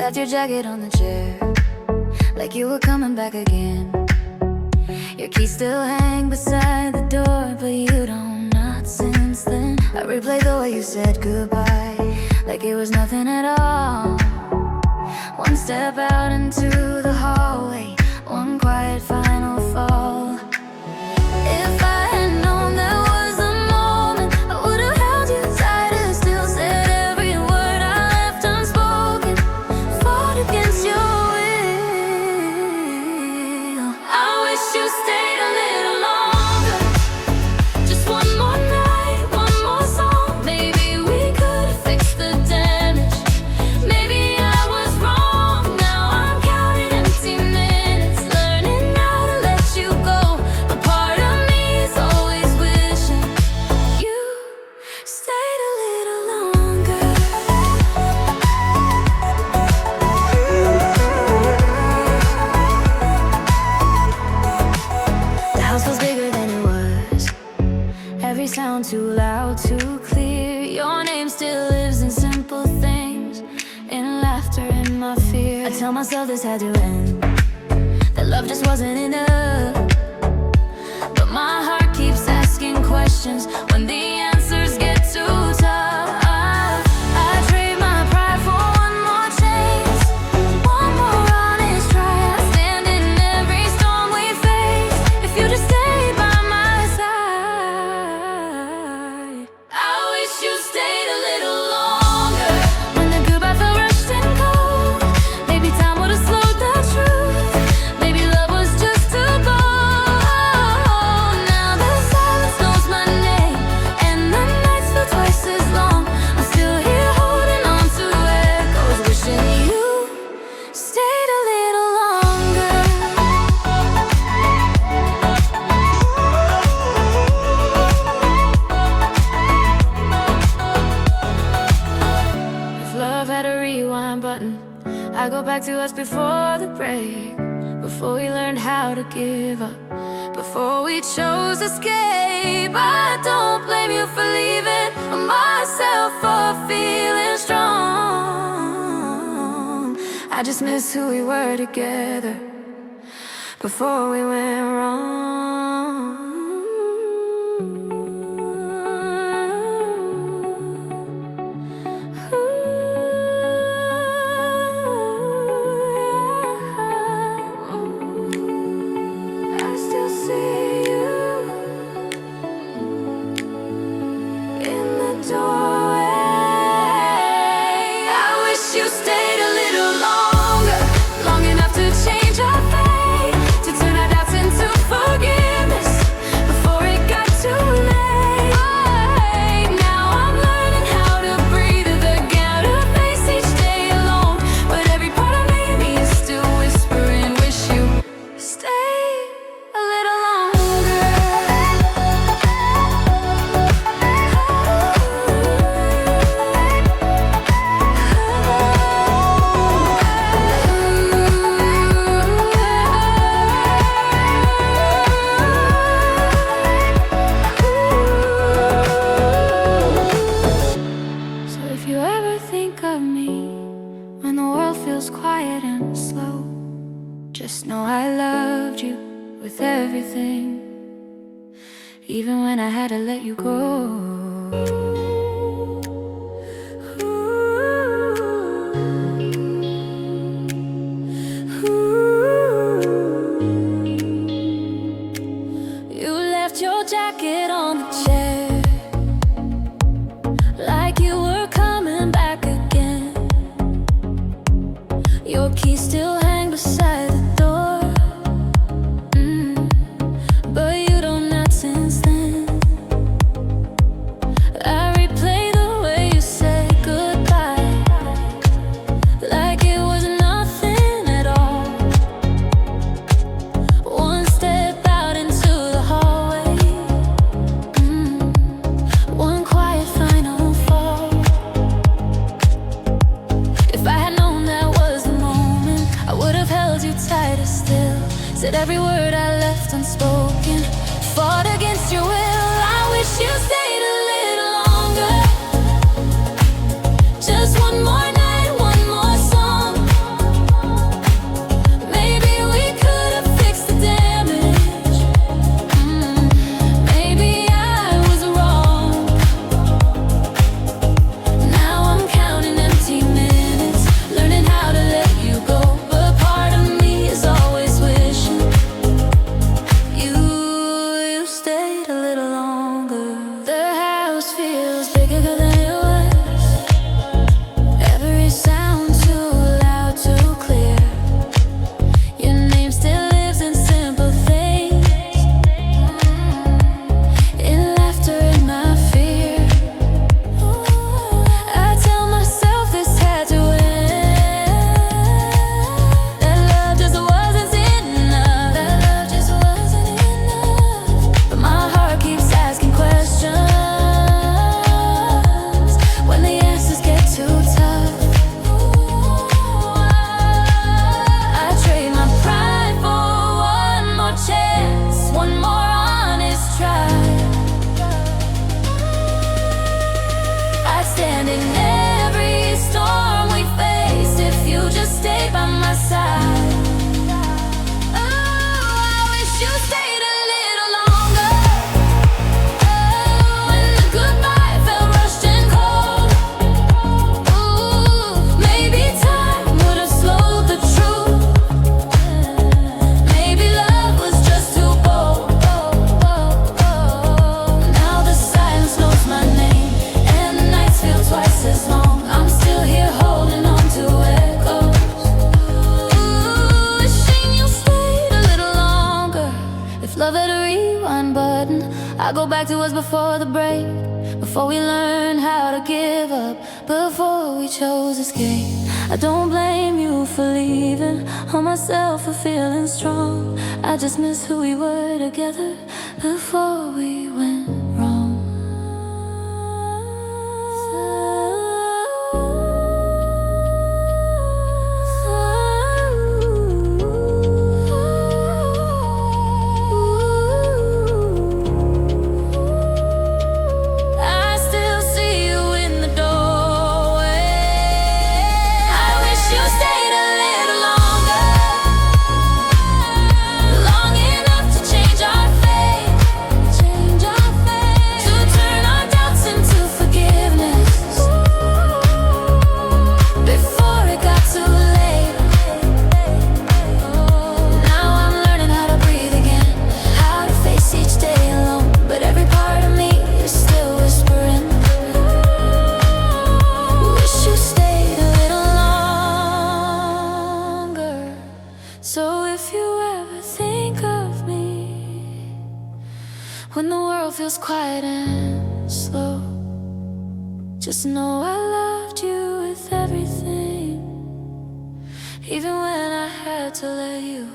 left your jacket on the chair, like you were coming back again. Your keys still hang beside the door, but you don't, not since then. I replay the way you said goodbye, like it was nothing at all. One step out into the hallway, one quiet final fall. If I had known there was a moment, I would have held you tighter, still said every word I left unspoken, fought against your will. I wish you stayed a little longer, just one more night, one more song. Maybe we could fix the damage. Maybe I was wrong, now I'm counting empty minutes, learning how to let you go. But part of me is always wishing you stayed a little longer. The house was bigger than it was, every sound too loud, too clear. Your name still lives in simple things, in laughter, in my fear. I tell myself this had to end, that love just wasn't enough. But my heart keeps asking questions when the answers get too tough. I trade my pride for one more chance, one more honest try. I stand in every storm we face, if you just stayed by my side. I wish you stayed a little longer, when the goodbye felt rushed and cold. Maybe time would have slowed the truth, maybe love was just too bold. Now the silence knows my name, and the nights feel twice as long. I'm still here holding on to echoes, wishing you stayed a little longer. If love had a rewind button, I go back to us before the break, before we learned how to give up, before we chose escape. I don't blame you for leaving, or myself for feeling strong. I just miss who we were together before we went wrong. I still see you in the doorway. I wish you stayed a little longer, long enough to change our fate, to turn our doubts into forgiveness before it got too late. Now I'm learning how to breathe again, to face each day alone, but every part of me is still whispering, wish you stayed a little longer. So if you ever think of me when the world feels quiet and slow, just know I loved you with everything, even when I had to let you go. You left your jacket on the chair, like you were coming back again. Your keys still hang beside the door, but you don't, not since then. I replay the way you said goodbye, like it was nothing at all. One step out into the hallway, one quiet final fall. If I had known that was the moment, I would have held you tighter still, said every word I left unspoken, fought against your will. I wish you stayed a little longer, just one more night, one more song. back to us before the break, before we learned how to give up, before we chose escape. I don't blame you for leaving, or myself for feeling strong. I just miss who we were together before we went wrong. So if you ever think of me when the world feels quiet and slow, just know I loved you with everything, even when I had to let you